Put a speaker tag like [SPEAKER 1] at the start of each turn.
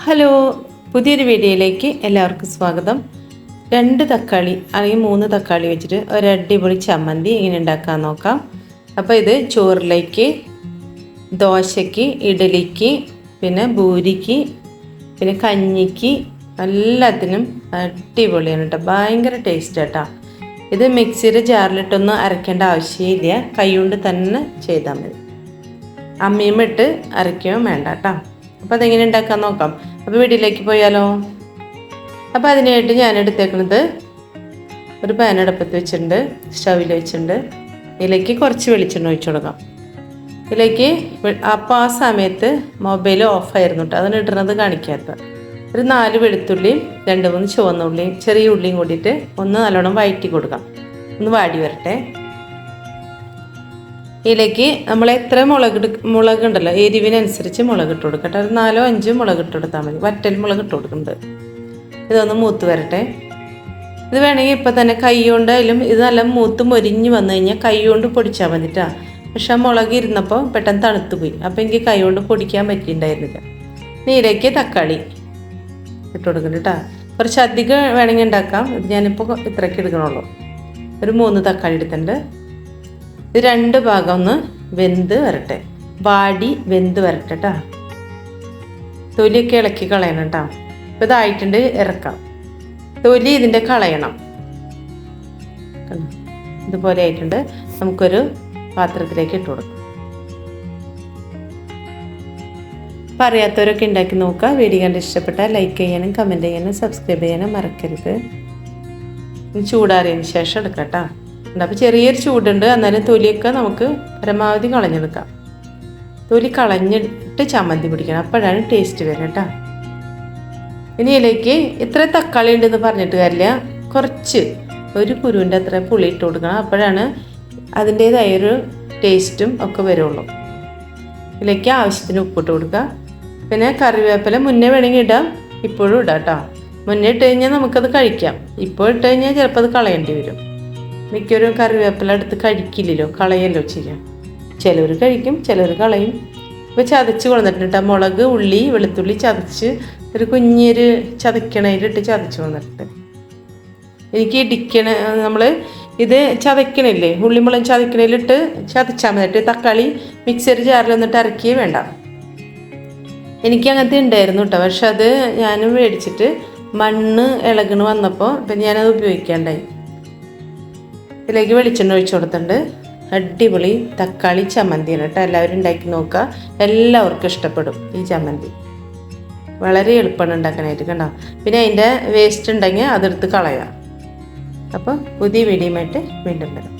[SPEAKER 1] Hello, പുതിയൊരു വീഡിയോയിലേക്ക് എല്ലാവർക്കും സ്വാഗതം. 2 തക്കാളി അല്ലെങ്കിൽ 3 തക്കാളി വെച്ചിട്ട് ഒരു അടിപൊളി ചമ്മന്തി ഇങ്ങനെ ഉണ്ടാക്കാൻ നോക്കാം. അപ്പോൾ ഇത് ചോറിലേക്ക്, ദോശയ്ക്ക്, ഇഡലിക്ക്, പിന്നെ പൂരിക്ക്, പിന്നെ കഞ്ഞിക്ക് എല്ലാത്തിനും അടിപൊളിയാണ് കേട്ടോ. ഭയങ്കര ടേസ്റ്റ് കേട്ടോ. ഇത് മിക്സിയുടെ ജാറിലിട്ടൊന്നും അരയ്ക്കേണ്ട ആവശ്യമില്ല, കൈകൊണ്ട് തന്നെ ചെയ്താൽ മതി. അമ്മിയുമിട്ട് അരയ്ക്കുകയും വേണ്ട കേട്ടോ. അപ്പോൾ അതെങ്ങനെ ഉണ്ടാക്കാൻ നോക്കാം. അപ്പോൾ വീട്ടിലേക്ക് പോയാലോ. അപ്പോൾ അതിനായിട്ട് ഞാൻ എടുത്തേക്കുന്നത് ഒരു പാൻ അടുപ്പത്ത് വെച്ചിട്ടുണ്ട്, സ്റ്റൗവിൽ വെച്ചിട്ടുണ്ട്. ഇതിലേക്ക് കുറച്ച് വെളിച്ചെണ്ണ ഒഴിച്ചു കൊടുക്കാം. ഇതിലേക്ക് അപ്പോൾ ആ സമയത്ത് മൊബൈൽ ഓഫായിരുന്നു കേട്ടോ, അതിന് ഇടുന്നത് കാണിക്കാത്ത. ഒരു 4 വെളുത്തുള്ളിയും 2-3 ചുവന്ന ഉള്ളിയും ചെറിയ ഉള്ളിയും കൂടിയിട്ട് ഒന്ന് നല്ലോണം വഴറ്റി കൊടുക്കാം. ഒന്ന് വാടി വരട്ടെ. ഇതിലേക്ക് നമ്മൾ എത്ര മുളകുണ്ടല്ലോ, എരിവിനനുസരിച്ച് മുളക് ഇട്ട് കൊടുക്കട്ടെ. ഒരു 4-5 മുളക് ഇട്ട് കൊടുത്താൽ മതി. വറ്റൽ മുളക് ഇട്ട് കൊടുക്കുന്നുണ്ട്. ഇതൊന്ന് മൂത്ത് വരട്ടെ. ഇത് വേണമെങ്കിൽ ഇപ്പം തന്നെ കൈ കൊണ്ടായാലും, ഇത് നല്ല മൂത്ത് മൊരിഞ്ഞ് വന്നു കഴിഞ്ഞാൽ കൈ കൊണ്ട് പൊടിച്ചാൽ മതിട്ടാ. പക്ഷെ ആ മുളക് ഇരുന്നപ്പോൾ പെട്ടെന്ന് തണുത്ത് പോയി, അപ്പോൾ എനിക്ക് കൈ കൊണ്ട് പൊടിക്കാൻ പറ്റിയിട്ടുണ്ടായിരുന്നില്ല. ഇതിലേക്ക് തക്കാളി ഇട്ട് കൊടുക്കുന്നുണ്ട് കേട്ടോ. കുറച്ച് അധികം വേണമെങ്കിൽ ഉണ്ടാക്കാം. ഇത് ഞാനിപ്പോൾ ഇത്രയ്ക്ക് എടുക്കണുള്ളൂ. ഒരു 3 തക്കാളി എടുത്തിട്ടുണ്ട്. ഇത് 2 ഭാഗം ഒന്ന് വെന്ത് വരട്ടെ, വാടി വെന്ത് വരട്ടെ കേട്ടോ. തൊലിയൊക്കെ ഇളക്കി കളയണം കേട്ടോ. ഇപ്പോൾ ഇതായിട്ടുണ്ട്, ഇറക്കാം. തൊലി ഇതിൻ്റെ കളയണം. ഇതുപോലെ ആയിട്ടുണ്ട്. നമുക്കൊരു പാത്രത്തിലേക്ക് ഇട്ട് കൊടുക്കാം. അപ്പോൾ അറിയാത്തവരൊക്കെ ഉണ്ടാക്കി നോക്കുക. വീഡിയോ കണ്ട് ഇഷ്ടപ്പെട്ടാൽ ലൈക്ക് ചെയ്യാനും കമൻറ്റ് ചെയ്യാനും സബ്സ്ക്രൈബ് ചെയ്യാനും മറക്കരുത്. ചൂടാറിയതിന് ശേഷം എടുക്കാം കേട്ടോ. അപ്പോൾ ചെറിയൊരു ചൂടുണ്ട്, എന്നാലും തൊലിയൊക്കെ നമുക്ക് പരമാവധി കളഞ്ഞെടുക്കാം. തൊലി കളഞ്ഞിട്ട് ചമ്മന്തി പിടിക്കണം, അപ്പോഴാണ് ടേസ്റ്റ് വരും കേട്ടോ. ഇനി ഇതിലേക്ക് ഇത്ര തക്കാളി ഉണ്ടെന്ന് പറഞ്ഞിട്ട് കാര്യമില്ല, കുറച്ച് ഒരു കുരുവിൻ്റെ അത്ര പുളി ഇട്ട് കൊടുക്കണം. അപ്പോഴാണ് അതിൻ്റേതായൊരു ടേസ്റ്റും ഒക്കെ വരുള്ളൂ. ഇതിലേക്ക് ആവശ്യത്തിന് ഉപ്പിട്ട് കൊടുക്കുക. പിന്നെ കറിവേപ്പില മുന്നേ വേണമെങ്കിൽ ഇടാം, ഇപ്പോഴും ഇടാം കേട്ടോ. മുന്നേ ഇട്ട് കഴിഞ്ഞാൽ നമുക്കത് കഴിക്കാം. ഇപ്പോൾ ഇട്ട് കഴിഞ്ഞാൽ ചിലപ്പോൾ അത് കളയേണ്ടി വരും. മിക്കൊരു കറിവേപ്പില എടുത്ത് കഴിക്കില്ലല്ലോ, കളയല്ലോ ചെയ്യാം. ചിലവർ കഴിക്കും, ചിലവർ കളയും. ഇപ്പോൾ ചതച്ച് കൊണ്ടിട്ടുണ്ട്. മുളക്, ഉള്ളി, വെളുത്തുള്ളി ചതച്ച് ഒരു കുഞ്ഞൊരു ചതക്കണയിലിട്ട് ചതച്ച് കൊണ്ടിട്ട് എനിക്ക് നമ്മൾ ഇത് ചതക്കണില്ലേ, ഉള്ളിമുളക് ചതക്കണയിലിട്ട് ചതച്ചാൽ മതിട്ട്. തക്കാളി മിക്സിയുടെ ജാറിൽ വന്നിട്ട് ഇറക്കിയേ വേണ്ട. എനിക്ക് അങ്ങനത്തെ ഉണ്ടായിരുന്നു കേട്ടോ, പക്ഷെ അത് ഞാനും മേടിച്ചിട്ട് മണ്ണ് ഇളകണ് വന്നപ്പോൾ പിന്നെ ഞാനത് ഉപയോഗിക്കാണ്ടായി. ഇതിലേക്ക് വെളിച്ചെണ്ണ ഒഴിച്ചു കൊടുത്തിട്ടുണ്ട്. അടിപൊളി തക്കാളി ചമ്മന്തിയാണ് കേട്ടോ. എല്ലാവരും ഉണ്ടാക്കി നോക്കുക, എല്ലാവർക്കും ഇഷ്ടപ്പെടും ഈ ചമ്മന്തി. വളരെ എളുപ്പമാണ് ഉണ്ടാക്കാനായിട്ട് കണ്ടോ. പിന്നെ അതിൻ്റെ വേസ്റ്റ് ഉണ്ടെങ്കിൽ അതെടുത്ത് കളയാം. അപ്പോൾ പുതിയ വീഡിയോയുമായിട്ട് വീണ്ടും വരാം.